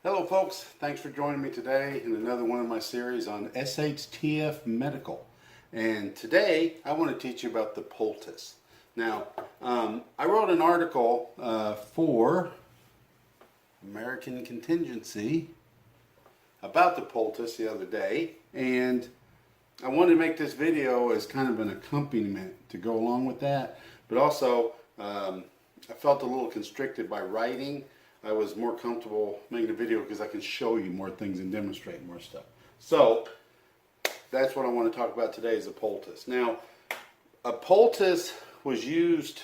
Hello folks, thanks for joining me today in another one of my series on SHTF Medical. And today I want to teach you about the Poultice. Now, I wrote an article for American Contingency about the Poultice the other day, and I wanted to make this video as kind of an accompaniment to go along with that, but also I felt a little constricted by writing. I was more comfortable making a video because I can show you more things and demonstrate more stuff. So that's what I want to talk about today is a poultice. Now, a poultice was used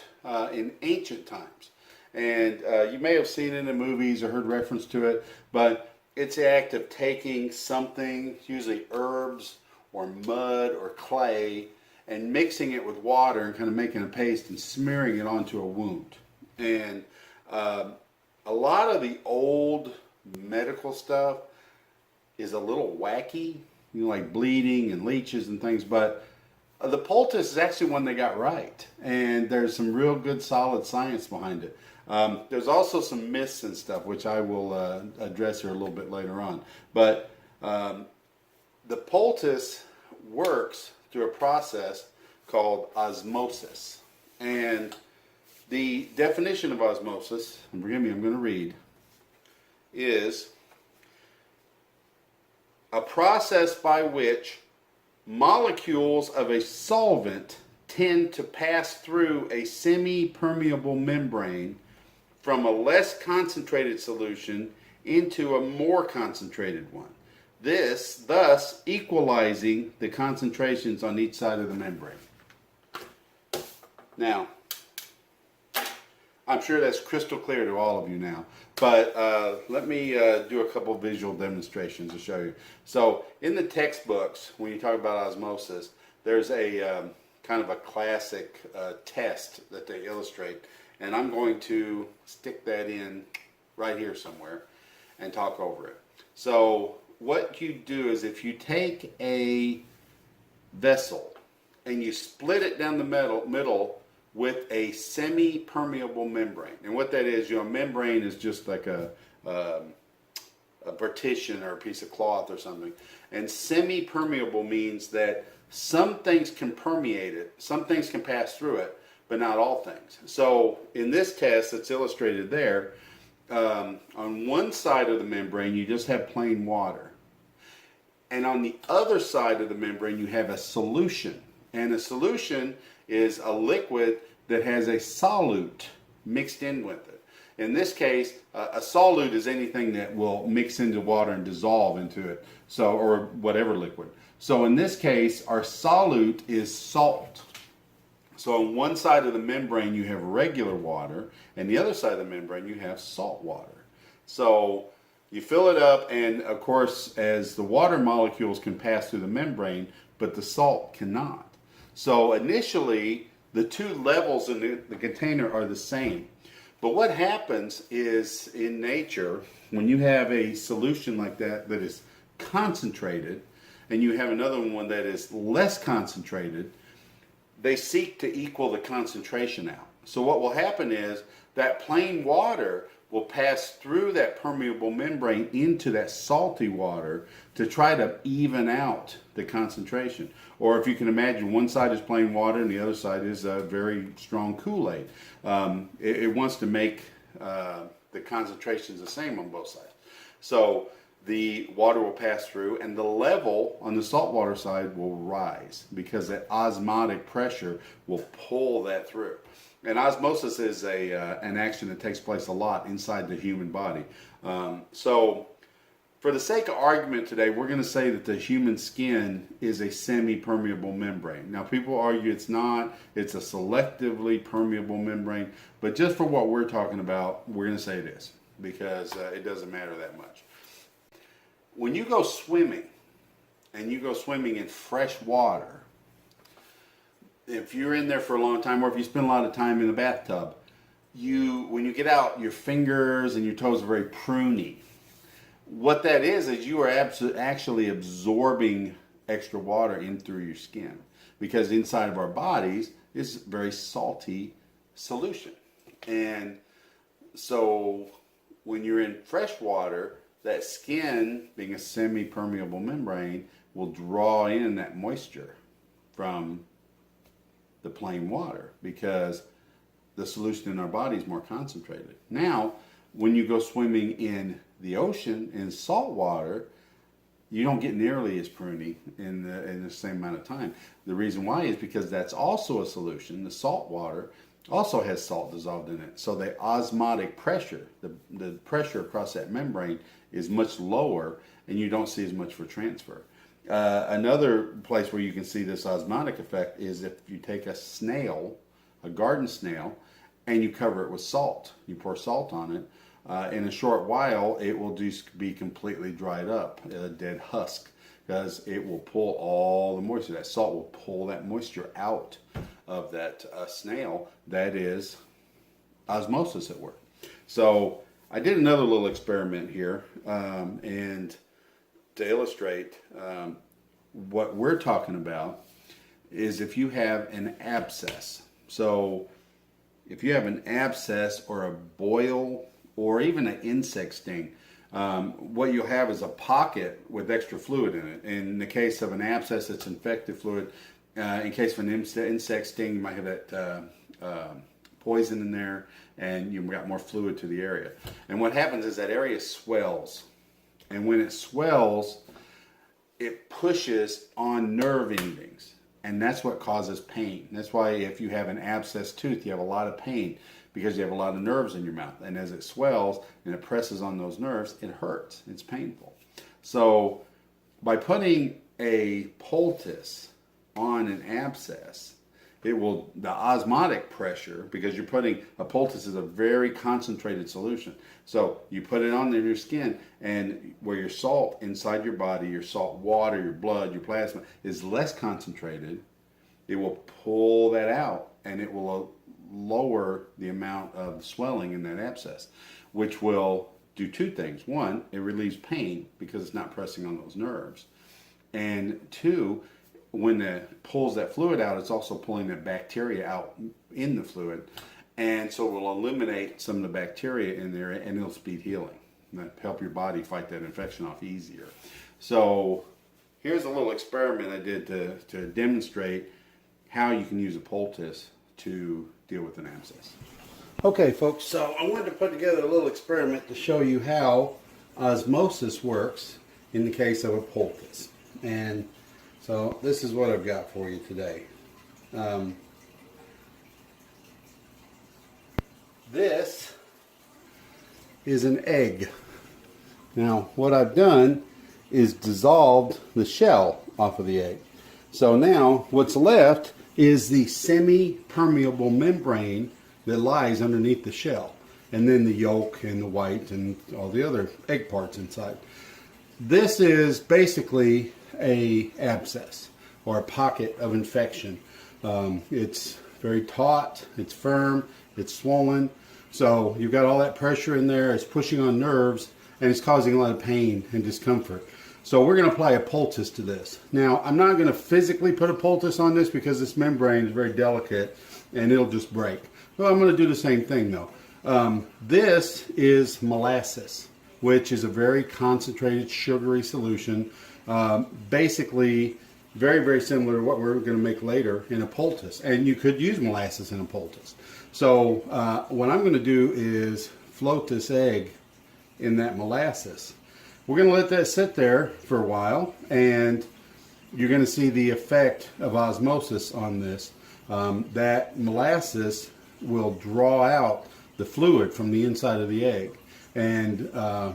in ancient times, and you may have seen it in movies or heard reference to it, but it's the act of taking something, usually herbs or mud or clay, and mixing it with water and kind of making a paste and smearing it onto a wound. And a lot of the old medical stuff is a little wacky, like bleeding and leeches and things, but the poultice is actually one they got right, and there's some real good solid science behind it. There's also some myths and stuff, which I will address here a little bit later on. But the poultice works through a process called osmosis. And the definition of osmosis, and forgive me, I'm going to read, is a process by which molecules of a solvent tend to pass through a semi-permeable membrane from a less concentrated solution into a more concentrated one. This, thus, equalizing the concentrations on each side of the membrane. Now, I'm sure that's crystal clear to all of you now, but let me do a couple visual demonstrations to show you. So in the textbooks, when you talk about osmosis, there's a kind of a classic test that they illustrate, and I'm going to stick that in right here somewhere and talk over it. So what you do is if you take a vessel and you split it down the middle with a semi-permeable membrane. And what that is, a membrane is just like a partition or a piece of cloth or something. And semi-permeable means that some things can permeate it, some things can pass through it, but not all things. So in this test that's illustrated there, on one side of the membrane you just have plain water. And on the other side of the membrane you have a solution. And a solution is a liquid that has a solute mixed in with it. In this case, a solute is anything that will mix into water and dissolve into it, so or whatever liquid. So in this case, our solute is salt. So on one side of the membrane you have regular water, and the other side of the membrane you have salt water. So you fill it up, and of course, as the water molecules can pass through the membrane, but the salt cannot. So initially, the two levels in the container are the same. But what happens is in nature, when you have a solution like that that is concentrated, and you have another one that is less concentrated, they seek to equal the concentration out. So what will happen is that plain water will pass through that permeable membrane into that salty water to try to even out the concentration. Or if you can imagine, one side is plain water and the other side is a very strong Kool-Aid. It wants to make the concentrations the same on both sides. So the water will pass through, and the level on the saltwater side will rise because that osmotic pressure will pull that through. And osmosis is an action that takes place a lot inside the human body. So for the sake of argument today, we're going to say that the human skin is a semi-permeable membrane. Now people argue it's not, it's a selectively permeable membrane, but just for what we're talking about, we're going to say it is, because it doesn't matter that much. When you go swimming, and you go swimming in fresh water, if you're in there for a long time, or if you spend a lot of time in the bathtub, when you get out, your fingers and your toes are very pruny. What that is you are actually absorbing extra water in through your skin, because inside of our bodies is very salty solution. And so when you're in fresh water, that skin, being a semi-permeable membrane, will draw in that moisture from the plain water because the solution in our body is more concentrated. Now, when you go swimming in the ocean in salt water, you don't get nearly as pruny in the same amount of time. The reason why is because that's also a solution. The salt water also has salt dissolved in it. So the osmotic pressure, the pressure across that membrane is much lower and you don't see as much for transfer. Another place where you can see this osmotic effect is if you take a snail, a garden snail, and you cover it with salt. You pour salt on it. In a short while, it will just be completely dried up, a dead husk, because it will pull all the moisture. That salt will pull that moisture out of that snail. That is osmosis at work. So I did another little experiment here, and to illustrate what we're talking about is if you have an abscess. So if you have an abscess or a boil or even an insect sting, what you'll have is a pocket with extra fluid in it. In the case of an abscess, it's infected fluid. In case of an insect sting, you might have that poison in there, and you've got more fluid to the area. And what happens is that area swells. And when it swells, it pushes on nerve endings. And that's what causes pain. That's why if you have an abscess tooth, you have a lot of pain because you have a lot of nerves in your mouth. And as it swells and it presses on those nerves, it hurts. It's painful. So by putting a poultice on an abscess, the osmotic pressure, because you're putting, a poultice is a very concentrated solution. So you put it on your skin, and where your salt inside your body, your salt water, your blood, your plasma is less concentrated, it will pull that out and it will lower the amount of swelling in that abscess, which will do two things. One, it relieves pain because it's not pressing on those nerves. And two, when it pulls that fluid out, it's also pulling the bacteria out in the fluid. And so it will eliminate some of the bacteria in there and it'll speed healing. And help your body fight that infection off easier. So here's a little experiment I did to demonstrate how you can use a poultice to deal with an abscess. Okay, folks, so I wanted to put together a little experiment to show you how osmosis works in the case of a poultice. And so this is what I've got for you today. This is an egg. Now what I've done is dissolved the shell off of the egg. So now what's left is the semi-permeable membrane that lies underneath the shell. And then the yolk and the white and all the other egg parts inside. This is basically a abscess or a pocket of infection. It's very taut, it's firm, it's swollen. So you've got all that pressure in there, it's pushing on nerves, and it's causing a lot of pain and discomfort. So we're going to apply a poultice to this. Now, I'm not going to physically put a poultice on this because this membrane is very delicate and it'll just break. Well, I'm going to do the same thing though. This is molasses, which is a very concentrated sugary solution. Basically, very, very similar to what we're going to make later in a poultice. And you could use molasses in a poultice. So what I'm going to do is float this egg in that molasses. We're going to let that sit there for a while, and you're going to see the effect of osmosis on this. That molasses will draw out the fluid from the inside of the egg and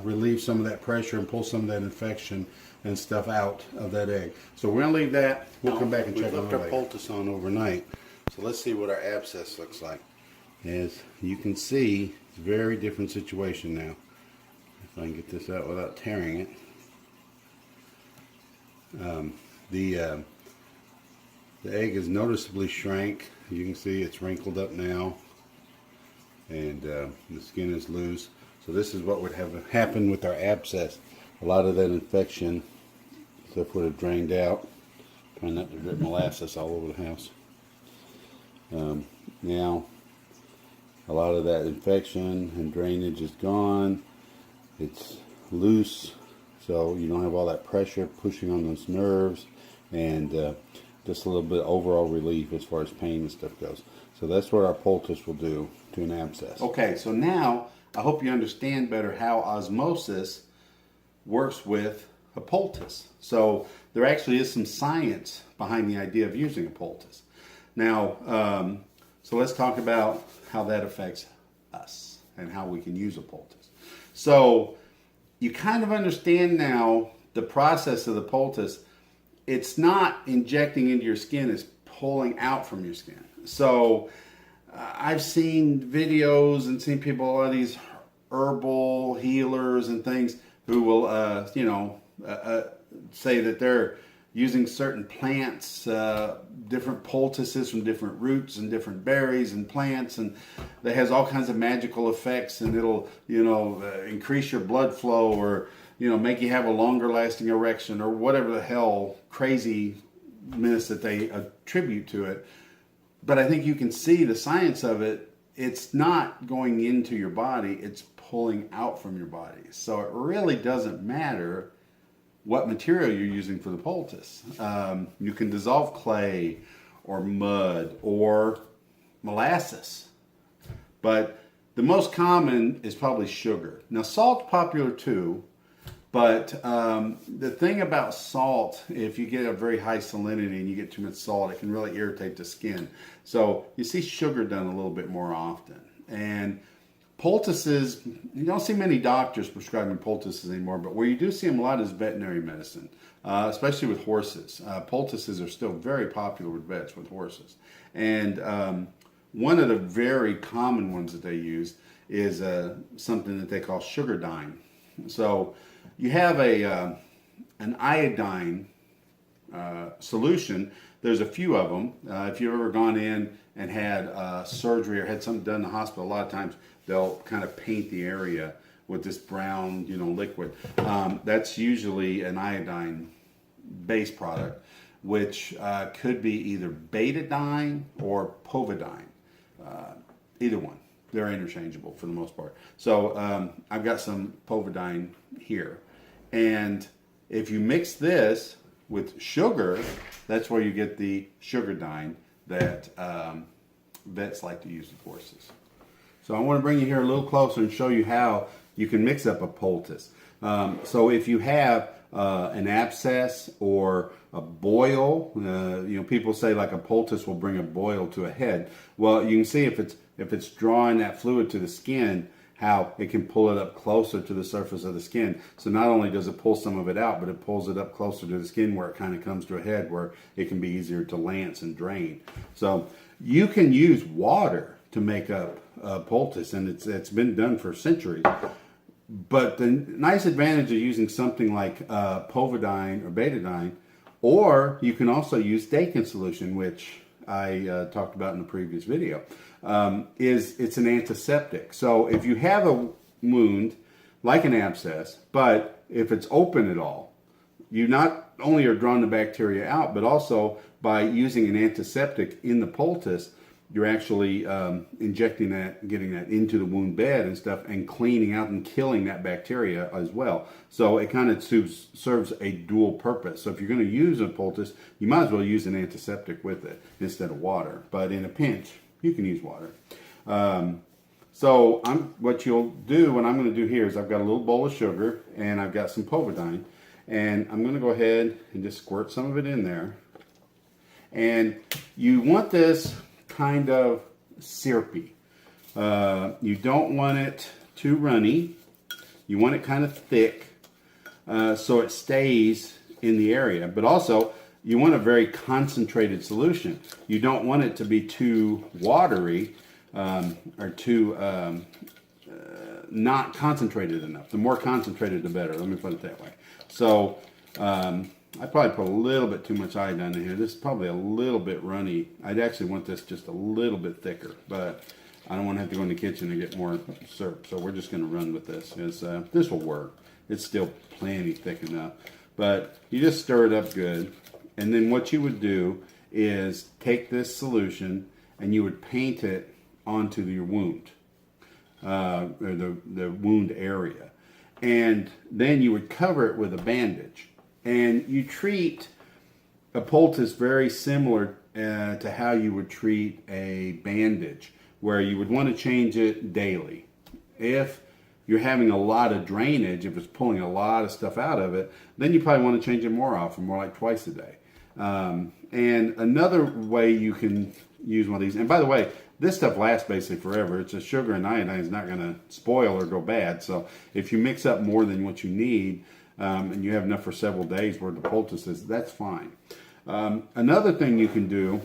relieve some of that pressure and pull some of that infection and stuff out of that egg. So we're going to leave that. We'll come back and check on it later. We left our poultice on overnight. So let's see what our abscess looks like. As you can see, it's a very different situation now. If I can get this out without tearing it. The egg is noticeably shrank. You can see it's wrinkled up now. And the skin is loose. So this is what would have happened with our abscess. A lot of that infection stuff would have drained out. Trying not to drip molasses all over the house. Now, a lot of that infection and drainage is gone. It's loose, so you don't have all that pressure pushing on those nerves, and just a little bit overall relief as far as pain and stuff goes. So that's what our poultice will do to an abscess. Okay, so now I hope you understand better how osmosis works with a poultice. So there actually is some science behind the idea of using a poultice. Now, so let's talk about how that affects us and how we can use a poultice. So you kind of understand now the process of the poultice. It's not injecting into your skin, it's pulling out from your skin. So I've seen videos and seen people, a lot of these herbal healers and things, who will, say that they're using certain plants, different poultices from different roots and different berries and plants, and that has all kinds of magical effects, and it'll, increase your blood flow, or, make you have a longer lasting erection, or whatever the hell craziness that they attribute to it. But I think you can see the science of it. It's not going into your body, it's pulling out from your body. So it really doesn't matter what material you're using for the poultice. You can dissolve clay or mud or molasses, but the most common is probably sugar. Now, salt's popular too, but the thing about salt, if you get a very high salinity and you get too much salt, it can really irritate the skin. So you see sugar done a little bit more often. And poultices, you don't see many doctors prescribing poultices anymore, but where you do see them a lot is veterinary medicine, especially with horses. Poultices are still very popular with vets, with horses. And one of the very common ones that they use is something that they call sugar dine. So you have an iodine solution. There's a few of them. If you've ever gone in and had surgery or had something done in the hospital, a lot of times they'll kind of paint the area with this brown, liquid. That's usually an iodine-based product, which could be either betadine or povidone. Either one. They're interchangeable for the most part. So I've got some povidone here. And if you mix this with sugar, that's where you get the sugar dine that vets like to use with horses. So I want to bring you here a little closer and show you how you can mix up a poultice. So if you have an abscess or a boil, people say like a poultice will bring a boil to a head. Well, you can see if it's drawing that fluid to the skin, how it can pull it up closer to the surface of the skin. So not only does it pull some of it out, but it pulls it up closer to the skin where it kind of comes to a head where it can be easier to lance and drain. So you can use water to make up poultice, and it's been done for centuries. But the nice advantage of using something like povidone or betadine, or you can also use Dakin solution, which I talked about in the previous video, is it's an antiseptic. So if you have a wound like an abscess, but if it's open at all, you not only are drawing the bacteria out, but also by using an antiseptic in the poultice, you're actually injecting that, getting that into the wound bed and stuff, and cleaning out and killing that bacteria as well. So it kind of serves a dual purpose. So if you're going to use a poultice, you might as well use an antiseptic with it instead of water. But in a pinch, you can use water. So what you'll do, what I'm going to do here is I've got a little bowl of sugar and I've got some povidone, and I'm going to go ahead and just squirt some of it in there. And you want this kind of syrupy. You don't want it too runny. You want it kind of thick so it stays in the area. But also, you want a very concentrated solution. You don't want it to be too watery or too not concentrated enough. The more concentrated, the better. Let me put it that way. So I probably put a little bit too much iodine in here. This is probably a little bit runny. I'd actually want this just a little bit thicker, but I don't want to have to go in the kitchen and get more syrup. So we're just going to run with this. This will work. It's still plenty thick enough. But you just stir it up good. And then what you would do is take this solution and you would paint it onto your wound, or the wound area. and then you would cover it with a bandage. And you treat a poultice very similar to how you would treat a bandage, where you would want to change it daily. If you're having a lot of drainage, if it's pulling a lot of stuff out of it, then you probably want to change it more often, more like twice a day. And another way you can use one of these, and by the way, this stuff lasts basically forever. It's a sugar and iodine is not going to spoil or go bad. So if you mix up more than what you need, and you have enough for several days worth of poultices, that's fine. Another thing you can do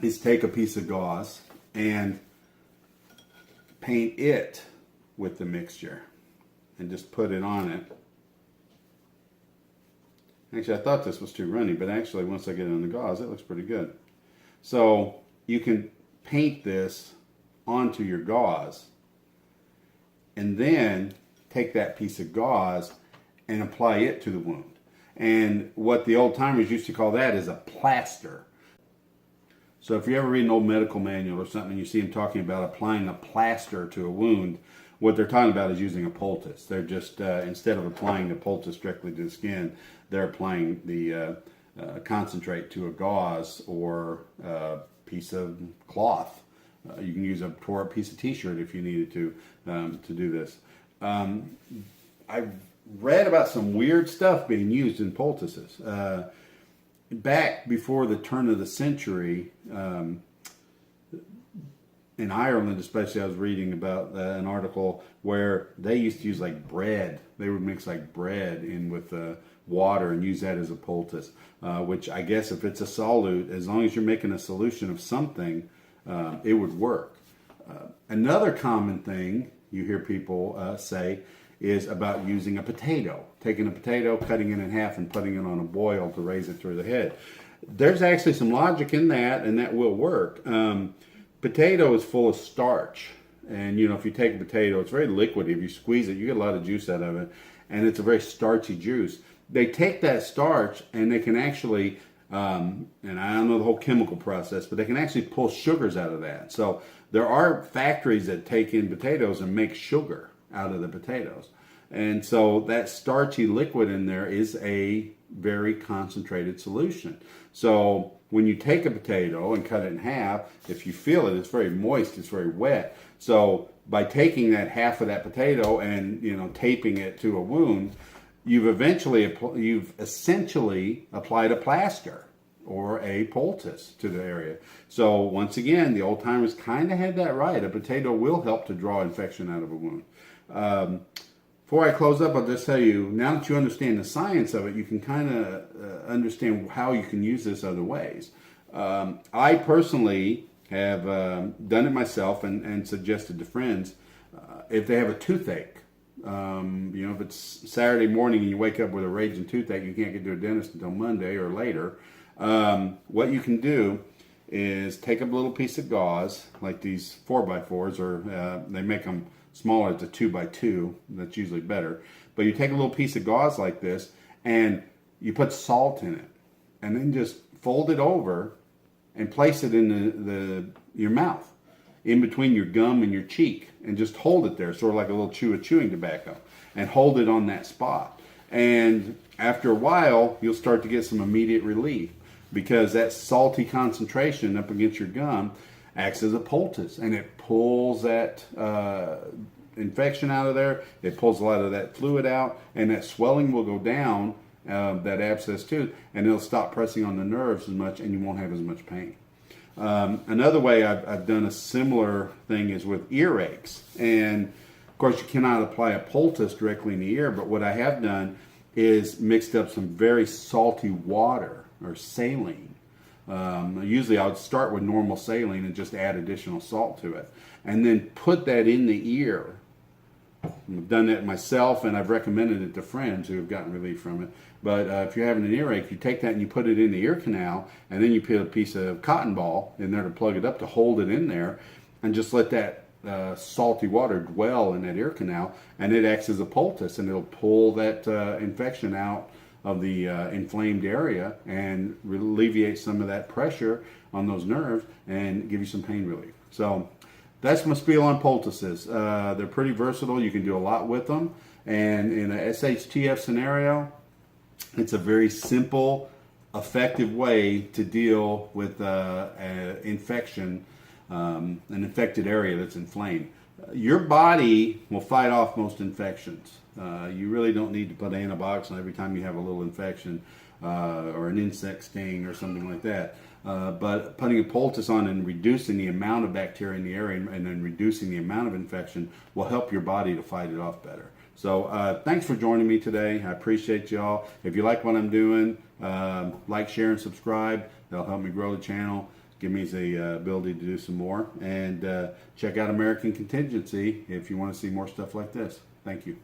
is take a piece of gauze and paint it with the mixture and just put it on it. Actually, I thought this was too runny, but actually once I get it on the gauze, it looks pretty good. So you can paint this onto your gauze and then take that piece of gauze and apply it to the wound. And what the old timers used to call that is a plaster. So if you ever read an old medical manual or something, you see them talking about applying a plaster to a wound, what they're talking about is using a poultice. They're just, instead of applying the poultice directly to the skin, they're applying the concentrate to a gauze or a piece of cloth. You can use a tore up piece of t-shirt if you needed to do this. I've read about some weird stuff being used in poultices. Back before the turn of the century, in Ireland especially, I was reading about an article where they used to use like bread. They would mix like bread in with water and use that as a poultice, which I guess if it's a solute, as long as you're making a solution of something, it would work. Another common thing you hear people say is about using a potato. Taking a potato, cutting it in half, and putting it on a boil to raise it through the head. There's actually some logic in that, and that will work. Potato is full of starch. And, you know, if you take a potato, it's very liquidy. If you squeeze it, you get a lot of juice out of it. And it's a very starchy juice. They take that starch, and they can actually, and I don't know the whole chemical process, but they can actually pull sugars out of that. So there are factories that take in potatoes and make sugar out of the potatoes. And so that starchy liquid in there is a very concentrated solution. So when you take a potato and cut it in half, if you feel it, it's very moist, it's very wet. So by taking that half of that potato and, you know, taping it to a wound, you've essentially applied a plaster or a poultice to the area. So once again, the old timers kind of had that right. A potato will help to draw infection out of a wound. Before I close up, I'll just tell you, now that you understand the science of it, you can kind of understand how you can use this other ways. I personally have done it myself and suggested to friends, if they have a toothache, you know, if it's Saturday morning and you wake up with a raging toothache, you can't get to a dentist until Monday or later, what you can do is take a little piece of gauze, like these 4x4s, or they make them smaller, it's a 2x2, that's usually better. But you take a little piece of gauze like this and you put salt in it and then just fold it over and place it in your mouth, in between your gum and your cheek, and just hold it there, sort of like a little chew of chewing tobacco, and hold it on that spot. And after a while, you'll start to get some immediate relief, because that salty concentration up against your gum acts as a poultice, and it pulls that infection out of there. It pulls a lot of that fluid out, and that swelling will go down, that abscess tooth, and it'll stop pressing on the nerves as much, and you won't have as much pain. Another way I've done a similar thing is with earaches, and of course you cannot apply a poultice directly in the ear, but what I have done is mixed up some very salty water or saline. Usually I would start with normal saline and just add additional salt to it, and then put that in the ear. I've done that myself, and I've recommended it to friends who have gotten relief from it. But if you're having an earache, you take that and you put it in the ear canal, and then you put a piece of cotton ball in there to plug it up to hold it in there, and just let that salty water dwell in that ear canal, and it acts as a poultice, and it'll pull that infection out of the inflamed area and alleviate some of that pressure on those nerves and give you some pain relief. So that's my spiel on poultices. They're pretty versatile. You can do a lot with them. And in a SHTF scenario, it's a very simple, effective way to deal with an infection, an infected area that's inflamed. Your body will fight off most infections. You really don't need to put antibiotics on every time you have a little infection or an insect sting or something like that. But putting a poultice on and reducing the amount of bacteria in the area and then reducing the amount of infection will help your body to fight it off better. So thanks for joining me today. I appreciate y'all. If you like what I'm doing, like, share, and subscribe. That'll help me grow the channel, give me the ability to do some more. And check out American Contingency if you want to see more stuff like this. Thank you.